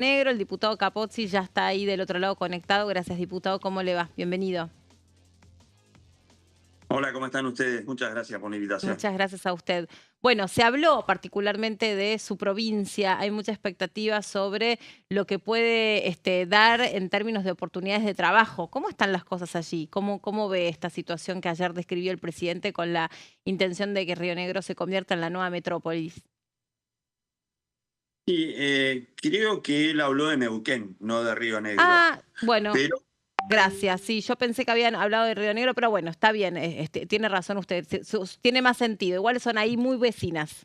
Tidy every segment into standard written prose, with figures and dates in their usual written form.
Negro, el diputado Capozzi ya está ahí del otro lado conectado. Gracias, diputado. ¿Cómo le va? Bienvenido. Hola, ¿cómo están ustedes? Muchas gracias por la invitación. Muchas gracias a usted. Bueno, se habló particularmente de su provincia. Hay mucha expectativa sobre lo que puede dar en términos de oportunidades de trabajo. ¿Cómo están las cosas allí? ¿Cómo ve esta situación que ayer describió el presidente con la intención de que Río Negro se convierta en la nueva metrópolis? Sí, creo que él habló de Neuquén, no de Río Negro. Ah, bueno, Pero gracias. Sí, yo pensé que habían hablado de Río Negro, pero bueno, está bien, tiene razón usted, tiene más sentido. Igual son ahí muy vecinas.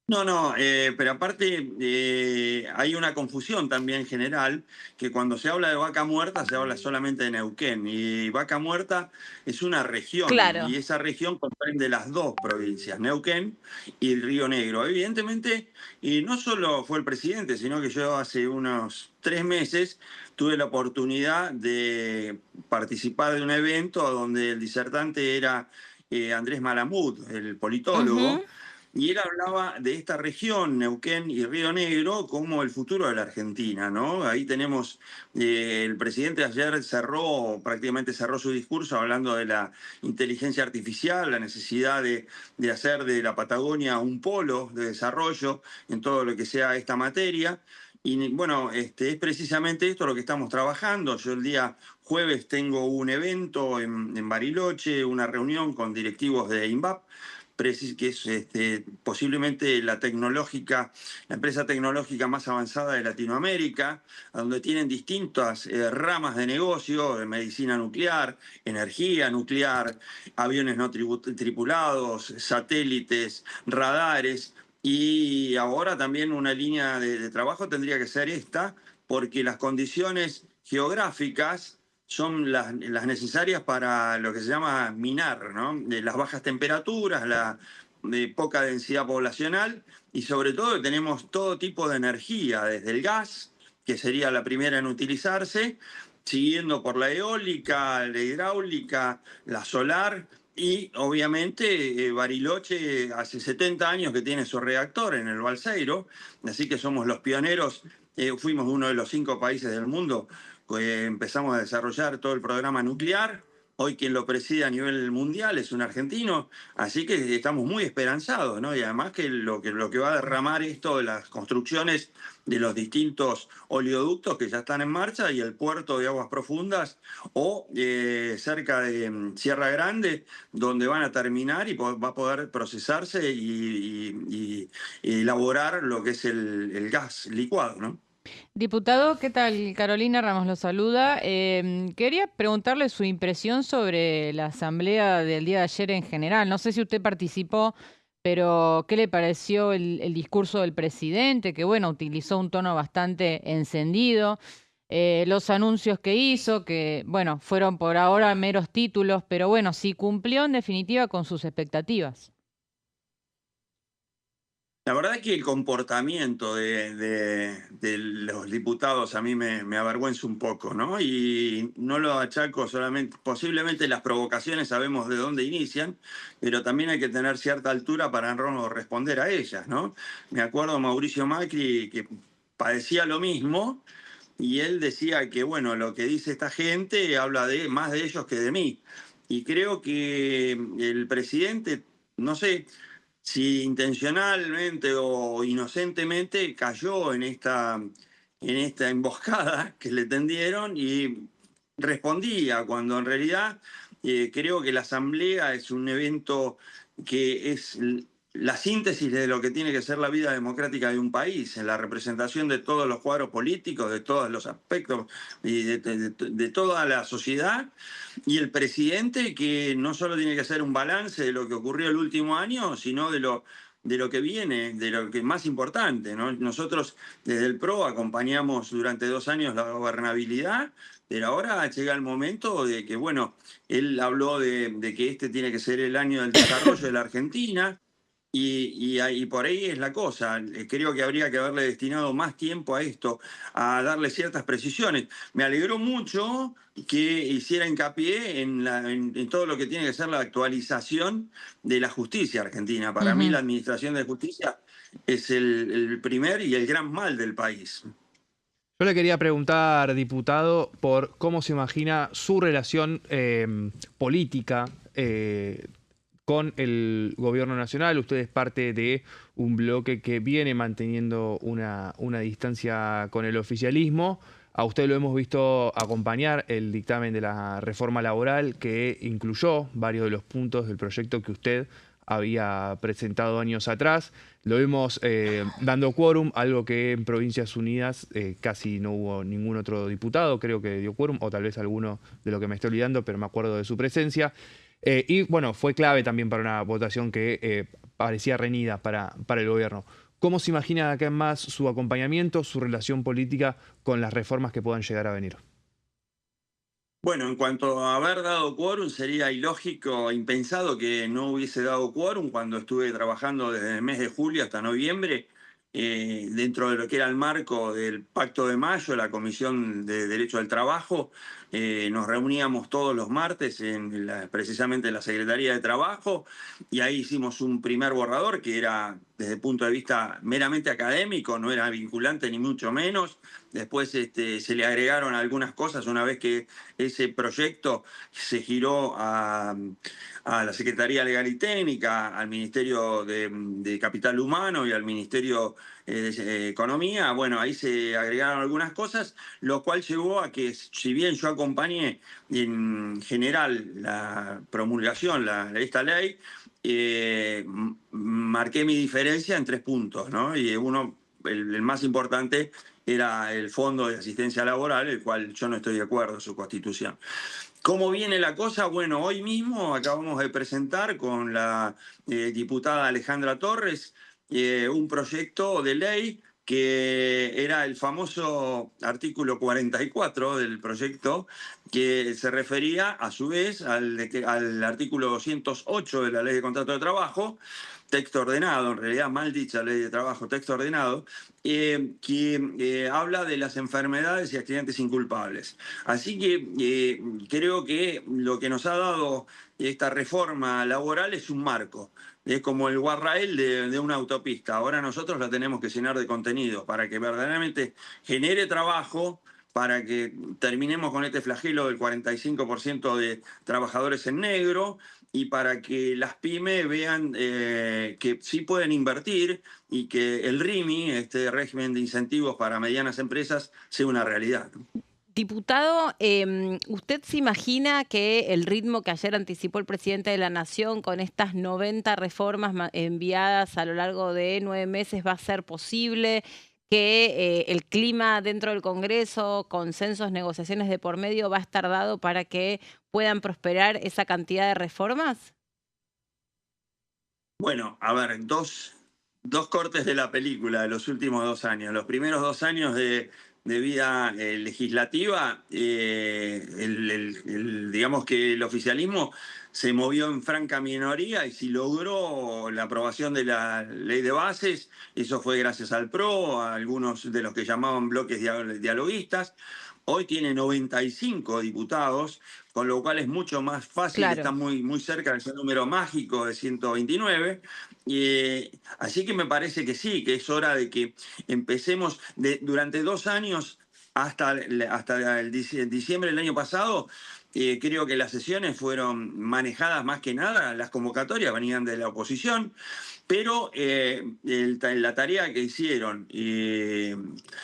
no, pero aparte hay una confusión también general, que cuando se habla de Vaca Muerta se habla solamente de Neuquén, y Vaca Muerta es una región, Claro. y esa región comprende las dos provincias, Neuquén y Río Negro. Evidentemente, y no solo fue el presidente, sino que yo hace unos 3 meses tuve la oportunidad de participar de un evento donde el disertante era Andrés Malamud, el politólogo, Ujú. y él hablaba de esta región, Neuquén y Río Negro, como el futuro de la Argentina, ¿no? Ahí tenemos, el presidente ayer prácticamente cerró su discurso hablando de la inteligencia artificial, la necesidad de hacer de la Patagonia un polo de desarrollo en todo lo que sea esta materia. Y bueno, es precisamente esto lo que estamos trabajando. Yo el día jueves tengo un evento en Bariloche, una reunión con directivos de INVAP, que es posiblemente la empresa tecnológica más avanzada de Latinoamérica, donde tienen distintas ramas de negocio, de medicina nuclear, energía nuclear, aviones no tripulados, satélites, radares. Y ahora también una línea de trabajo tendría que ser esta, porque las condiciones geográficas son las necesarias para lo que se llama minar, ¿no? De las bajas temperaturas, la de poca densidad poblacional, y sobre todo que tenemos todo tipo de energía, desde el gas, que sería la primera en utilizarse, siguiendo por la eólica, la hidráulica, la solar. Y obviamente Bariloche hace 70 años que tiene su reactor en el Balseiro, así que somos los pioneros. Fuimos uno de los 5 países del mundo que empezamos a desarrollar todo el programa nuclear. Hoy quien lo preside a nivel mundial es un argentino, así que estamos muy esperanzados, ¿no? Y además que lo que va a derramar esto de las construcciones de los distintos oleoductos que ya están en marcha, y el puerto de aguas profundas, o cerca de Sierra Grande, donde van a terminar y va a poder procesarse y elaborar lo que es el gas licuado, ¿no? Diputado, ¿qué tal? Carolina Ramos lo saluda. Quería preguntarle su impresión sobre la asamblea del día de ayer en general. No sé si usted participó, pero ¿qué le pareció el discurso del presidente? Que bueno, utilizó un tono bastante encendido. Los anuncios que hizo, que bueno, fueron por ahora meros títulos, pero bueno, sí cumplió en definitiva con sus expectativas. La verdad que el comportamiento de los diputados a mí me avergüenza un poco, ¿no? Y no lo achaco solamente, posiblemente las provocaciones sabemos de dónde inician, pero también hay que tener cierta altura para no responder a ellas, ¿no? Me acuerdo Mauricio Macri que padecía lo mismo, y él decía que, bueno, lo que dice esta gente habla más de ellos que de mí. Y creo que el presidente, no sé si intencionalmente o inocentemente, cayó en esta emboscada que le tendieron, y respondía cuando en realidad creo que la asamblea es un evento que es la síntesis de lo que tiene que ser la vida democrática de un país, en la representación de todos los cuadros políticos, de todos los aspectos y de toda la sociedad. Y el presidente, que no solo tiene que hacer un balance de lo que ocurrió el último año, sino de lo que viene, de lo que es más importante, ¿no? Nosotros desde el PRO acompañamos durante 2 años la gobernabilidad, pero ahora llega el momento de que, bueno, él habló de que este tiene que ser el año del desarrollo de la Argentina. Y por ahí es la cosa. Creo que habría que haberle destinado más tiempo a esto, a darle ciertas precisiones. Me alegró mucho que hiciera hincapié en todo lo que tiene que ser la actualización de la justicia argentina. Para mí la Ujú. administración de justicia es el primer y el gran mal del país. Yo le quería preguntar, diputado, por cómo se imagina su relación política con el gobierno nacional. Usted es parte de un bloque que viene manteniendo una distancia con el oficialismo. A usted lo hemos visto acompañar el dictamen de la reforma laboral que incluyó varios de los puntos del proyecto que usted había presentado años atrás. Lo vimos dando quórum, algo que en Provincias Unidas casi no hubo ningún otro diputado, creo que dio quórum, o tal vez alguno de lo que me estoy olvidando, pero me acuerdo de su presencia. Y bueno, fue clave también para una votación que parecía reñida para el gobierno. ¿Cómo se imagina de acá en más su acompañamiento, su relación política con las reformas que puedan llegar a venir? Bueno, en cuanto a haber dado quórum, sería ilógico, impensado que no hubiese dado quórum cuando estuve trabajando desde el mes de julio hasta noviembre, dentro de lo que era el marco del Pacto de Mayo, la Comisión de Derecho al Trabajo. Nos reuníamos todos los martes precisamente en la Secretaría de Trabajo, y ahí hicimos un primer borrador que era, desde el punto de vista meramente académico, no era vinculante ni mucho menos. Después se le agregaron algunas cosas una vez que ese proyecto se giró a la Secretaría Legal y Técnica, al Ministerio de Capital Humano y al Ministerio de Economía. Bueno, ahí se agregaron algunas cosas, lo cual llevó a que, si bien yo acompañé en general la promulgación de esta ley, marqué mi diferencia en 3 puntos, ¿no? Y uno, el más importante, era el Fondo de Asistencia Laboral, el cual yo no estoy de acuerdo en su constitución. ¿Cómo viene la cosa? Bueno, hoy mismo acabamos de presentar con la diputada Alejandra Torres un proyecto de ley que era el famoso artículo 44 del proyecto, que se refería a su vez al artículo 208 de la Ley de Contrato de Trabajo, texto ordenado, en realidad mal dicha Ley de Trabajo, texto ordenado, que habla de las enfermedades y accidentes inculpables. Así que creo que lo que nos ha dado esta reforma laboral es un marco. Es como el guarrael de una autopista. Ahora nosotros la tenemos que llenar de contenido para que verdaderamente genere trabajo, para que terminemos con este flagelo del 45% de trabajadores en negro, y para que las pymes vean que sí pueden invertir y que el RIMI, este régimen de incentivos para medianas empresas, sea una realidad. Diputado, ¿usted se imagina que el ritmo que ayer anticipó el presidente de la Nación con estas 90 reformas enviadas a lo largo de 9 meses va a ser posible? ¿Que el clima dentro del Congreso, consensos, negociaciones de por medio, va a estar dado para que puedan prosperar esa cantidad de reformas? Bueno, a ver, dos cortes de la película de los últimos 2 años. Los primeros 2 años de vida legislativa, digamos que el oficialismo se movió en franca minoría, y si logró la aprobación de la ley de bases, eso fue gracias al PRO, a algunos de los que llamaban bloques dialoguistas. Hoy tiene 95 diputados, con lo cual es mucho más fácil, Claro. está muy, muy cerca de ese número mágico de 129. Así que me parece que sí, que es hora de que empecemos durante 2 años, hasta el diciembre del año pasado. Creo que las sesiones fueron manejadas más que nada, las convocatorias venían de la oposición, pero la tarea que hicieron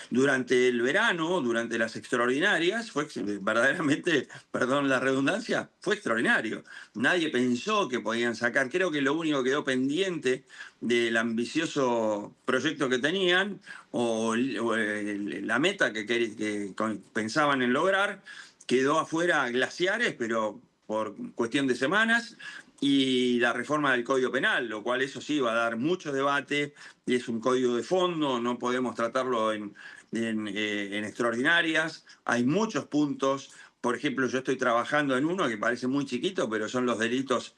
durante el verano, durante las extraordinarias, fue verdaderamente, perdón la redundancia, fue extraordinario. Nadie pensó que podían sacar. Creo que lo único que quedó pendiente del ambicioso proyecto que tenían, o la meta que pensaban en lograr, quedó afuera glaciares, pero por cuestión de semanas, y la reforma del Código Penal, lo cual eso sí va a dar mucho debate, y es un código de fondo, no podemos tratarlo en extraordinarias. Hay muchos puntos. Por ejemplo, yo estoy trabajando en uno que parece muy chiquito, pero son los delitos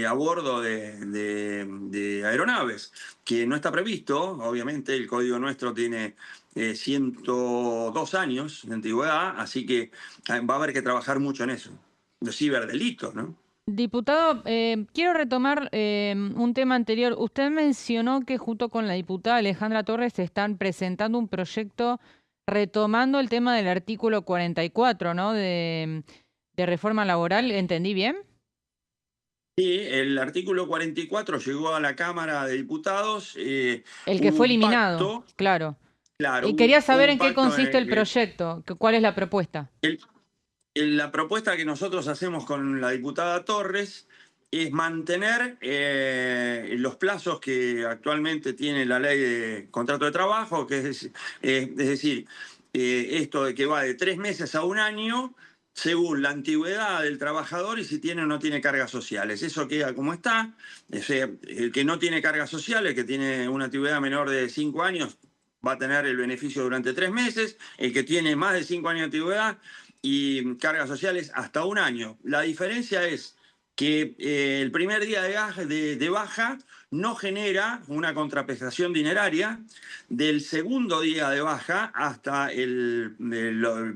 a bordo de aeronaves, que no está previsto. Obviamente el código nuestro tiene 102 años de antigüedad, así que va a haber que trabajar mucho en eso. Los ciberdelitos, ¿no? Diputado, quiero retomar un tema anterior. Usted mencionó que junto con la diputada Alejandra Torres están presentando un proyecto retomando el tema del artículo 44, ¿no? De reforma laboral, ¿entendí bien? Sí, el artículo 44 llegó a la Cámara de Diputados, El que hubo fue un eliminado, pacto, claro. claro, Quería hubo saber un en qué pacto en consiste el el que proyecto, cuál es la propuesta. el- la propuesta que nosotros hacemos con la diputada Torres es mantener los plazos que actualmente tiene la ley de contrato de trabajo, es decir, esto de que va de 3 meses a un año, según la antigüedad del trabajador y si tiene o no tiene cargas sociales. Eso queda como está. O sea, el que no tiene cargas sociales, que tiene una antigüedad menor de 5 años, va a tener el beneficio durante 3 meses. El que tiene más de 5 años de antigüedad y cargas sociales hasta un año. La diferencia es que el primer día de baja no genera una contraprestación dineraria. Del segundo día de baja hasta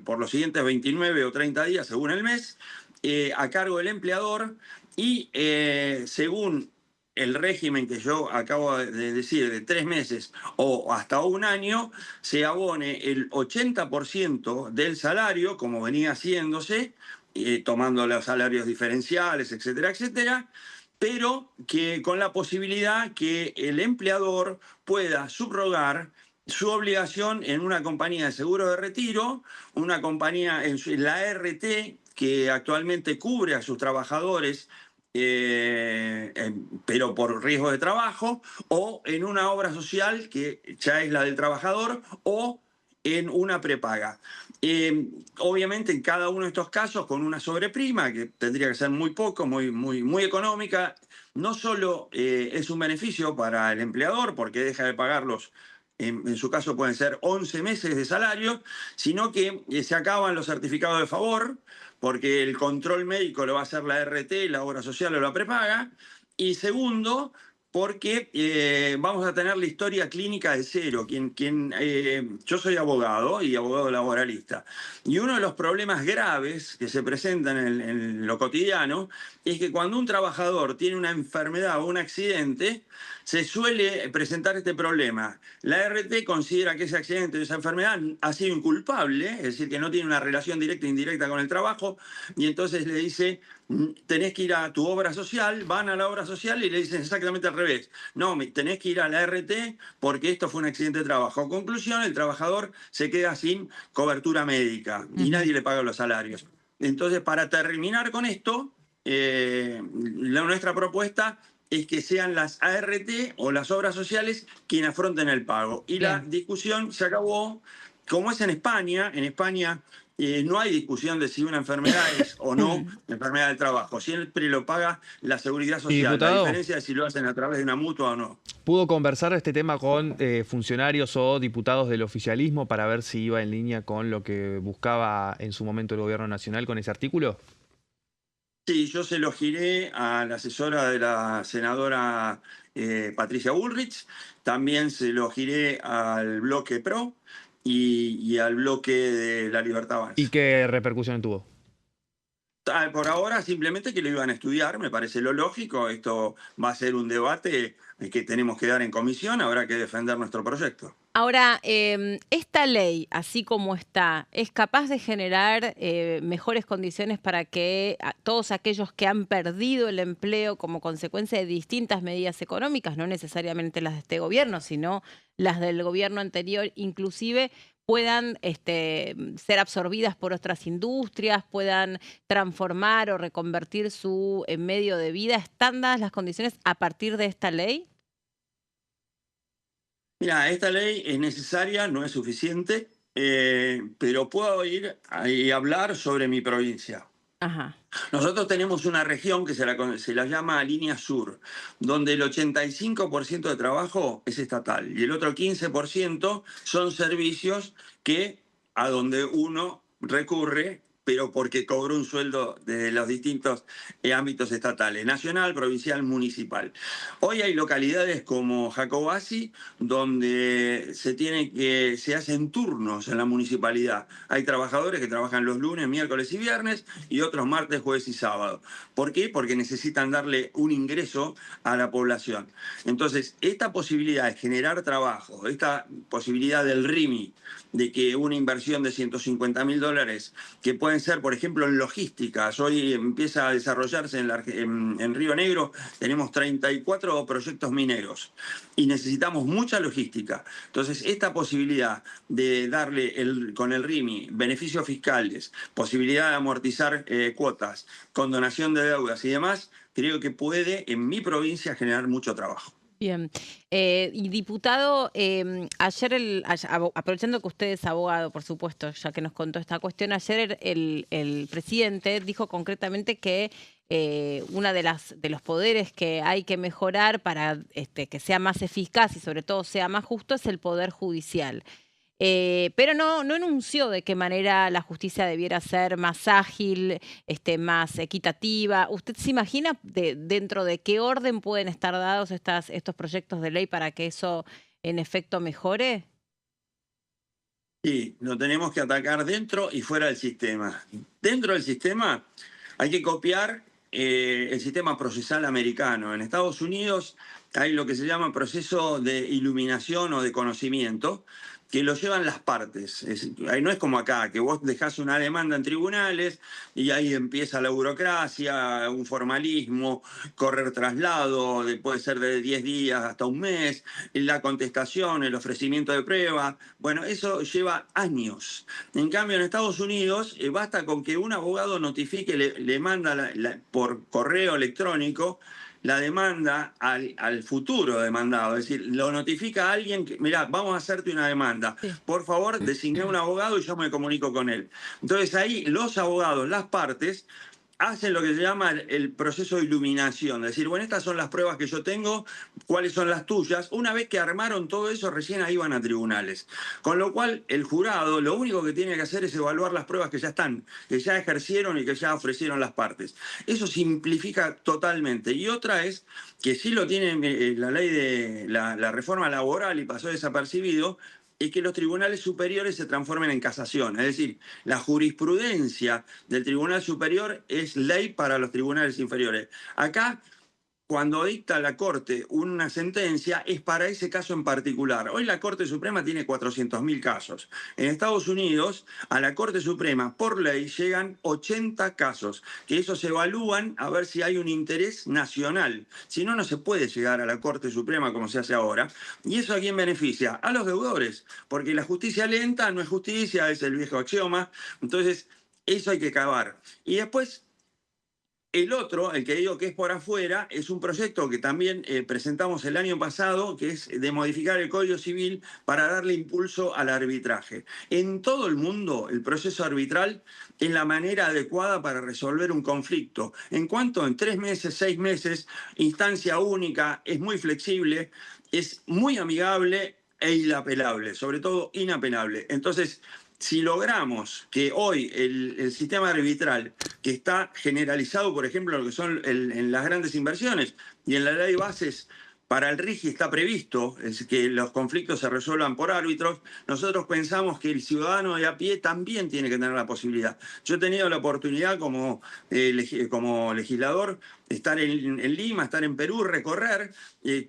por los siguientes 29 o 30 días, según el mes, a cargo del empleador y según el régimen que yo acabo de decir, de 3 meses o hasta un año, se abone el 80% del salario, como venía haciéndose, tomando los salarios diferenciales, etcétera, etcétera, pero que con la posibilidad que el empleador pueda subrogar su obligación en una compañía de seguro de retiro, una compañía en la RT que actualmente cubre a sus trabajadores pero por riesgo de trabajo, o en una obra social que ya es la del trabajador, o en una prepaga. Obviamente en cada uno de estos casos con una sobreprima, que tendría que ser muy poco, muy económica, no solo es un beneficio para el empleador, porque deja de pagarlos, en su caso pueden ser 11 meses de salario, sino que se acaban los certificados de favor, porque el control médico lo va a hacer la RT, la obra social o la prepaga. Y segundo, porque vamos a tener la historia clínica de cero. Yo soy abogado y abogado laboralista. Y uno de los problemas graves que se presentan en lo cotidiano es que cuando un trabajador tiene una enfermedad o un accidente, se suele presentar este problema. La RT considera que ese accidente o esa enfermedad ha sido inculpable, es decir, que no tiene una relación directa e indirecta con el trabajo, y entonces le dice, tenés que ir a tu obra social, van a la obra social y le dicen exactamente al revés. No, tenés que ir a la RT porque esto fue un accidente de trabajo. Conclusión, el trabajador se queda sin cobertura médica y nadie le paga los salarios. Entonces, para terminar con esto, nuestra propuesta es que sean las ART o las obras sociales quienes afronten el pago. Y la Bien. discusión se acabó, como es en España no hay discusión de si una enfermedad es o no enfermedad del trabajo. Siempre lo paga la seguridad Y social. La diputado, diferencia es si lo hacen a través de una mutua o no. ¿pudo conversar este tema con funcionarios o diputados del oficialismo para ver si iba en línea con lo que buscaba en su momento el gobierno nacional con ese artículo? Sí, yo se lo giré a la asesora de la senadora Patricia Bullrich, también se lo giré al bloque PRO y al bloque de La Libertad ¿Y Avanza. qué repercusión tuvo? Por ahora simplemente que lo iban a estudiar, me parece lo lógico, esto va a ser un debate que tenemos que dar en comisión, habrá que defender nuestro proyecto. Ahora, esta ley, así como está, ¿es capaz de generar mejores condiciones para que todos aquellos que han perdido el empleo como consecuencia de distintas medidas económicas, no necesariamente las de este gobierno, sino las del gobierno anterior, inclusive puedan ser absorbidas por otras industrias, puedan transformar o reconvertir su medio de vida? ¿Están dadas las condiciones a partir de esta ley? Mira, esta ley es necesaria, no es suficiente, pero puedo ir y hablar sobre mi provincia. Ajá. Nosotros tenemos una región que se la llama Línea Sur, donde el 85% de trabajo es estatal y el otro 15% son servicios a donde uno recurre pero porque cobró un sueldo de los distintos ámbitos estatales, nacional, provincial, municipal. Hoy hay localidades como Jacobasi donde se hacen turnos en la municipalidad. Hay trabajadores que trabajan los lunes, miércoles y viernes y otros martes, jueves y sábado. ¿Por qué? Porque necesitan darle un ingreso a la población. Entonces, esta posibilidad de generar trabajo, esta posibilidad del RIMI, de que una inversión de $150.000, que pueden ser, por ejemplo, en logísticas, hoy empieza a desarrollarse en Río Negro, tenemos 34 proyectos mineros y necesitamos mucha logística. Entonces, esta posibilidad de darle con el RIMI beneficios fiscales, posibilidad de amortizar cuotas, condonación de deudas y demás, creo que puede en mi provincia generar mucho trabajo. Bien. Y diputado, aprovechando que usted es abogado, por supuesto, ya que nos contó esta cuestión, ayer el presidente dijo concretamente que uno de los poderes que hay que mejorar para que sea más eficaz y sobre todo sea más justo es el Poder Judicial. Pero no enunció de qué manera la justicia debiera ser más ágil, más equitativa. ¿Usted se imagina dentro de qué orden pueden estar dados estos proyectos de ley para que eso en efecto mejore? Sí, lo tenemos que atacar dentro y fuera del sistema. Dentro del sistema hay que copiar el sistema procesal americano. En Estados Unidos hay lo que se llama proceso de iluminación o de conocimiento, que lo llevan las partes. Ahí no es como acá, que vos dejás una demanda en tribunales y ahí empieza la burocracia, un formalismo, correr traslado, puede ser de 10 días hasta un mes, la contestación, el ofrecimiento de prueba. Bueno, eso lleva años. En cambio, en Estados Unidos basta con que un abogado notifique, le manda por correo electrónico la demanda al futuro demandado, es decir, lo notifica a alguien que, mirá, vamos a hacerte una demanda, Sí. por favor, designé un abogado y yo me comunico con él. Entonces ahí los abogados, las partes, hacen lo que se llama el proceso de iluminación, es decir, bueno, estas son las pruebas que yo tengo, cuáles son las tuyas. Una vez que armaron todo eso, recién ahí van a tribunales. Con lo cual, el jurado lo único que tiene que hacer es evaluar las pruebas que ya están, que ya ejercieron y que ya ofrecieron las partes. Eso simplifica totalmente. Y otra es que sí lo tiene la ley de la reforma laboral y pasó desapercibido, es que los tribunales superiores se transformen en casación. Es decir, la jurisprudencia del Tribunal Superior es ley para los tribunales inferiores. Acá, cuando dicta la Corte una sentencia, es para ese caso en particular. Hoy la Corte Suprema tiene 400.000 casos. En Estados Unidos, a la Corte Suprema, por ley, llegan 80 casos, que esos se evalúan a ver si hay un interés nacional. Si no, no se puede llegar a la Corte Suprema como se hace ahora. ¿Y eso a quién beneficia? A los deudores, porque la justicia lenta no es justicia, es el viejo axioma. Entonces, eso hay que acabar. Y después, el otro, el que digo que es por afuera, es un proyecto que también presentamos el año pasado, que es de modificar el Código Civil para darle impulso al arbitraje. En todo el mundo, el proceso arbitral es la manera adecuada para resolver un conflicto. En cuanto en 3 meses, 6 meses, instancia única, es muy flexible, es muy amigable e inapelable, sobre todo inapelable. Entonces, si logramos que hoy el sistema arbitral, que está generalizado, por ejemplo, lo que son en las grandes inversiones, y en la ley de bases para el RIGI está previsto es que los conflictos se resuelvan por árbitros, nosotros pensamos que el ciudadano de a pie también tiene que tener la posibilidad. Yo he tenido la oportunidad como legislador estar en Lima, estar en Perú, recorrer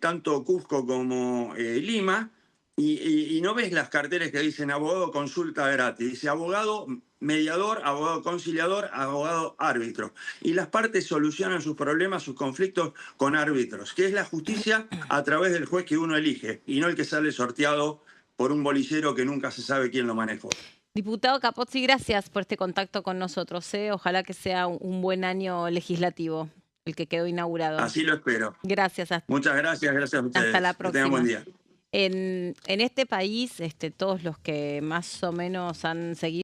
tanto Cusco como Lima, y no ves las carteles que dicen abogado consulta gratis, dice abogado mediador, abogado conciliador, abogado árbitro. Y las partes solucionan sus problemas, sus conflictos con árbitros, que es la justicia a través del juez que uno elige y no el que sale sorteado por un bolillero que nunca se sabe quién lo manejó. Diputado Capozzi, gracias por este contacto con nosotros. Ojalá que sea un buen año legislativo el que quedó inaugurado. Así lo espero. Gracias. Muchas gracias a ustedes. Hasta la Que tengan próxima. buen día. En este país, todos los que más o menos han seguido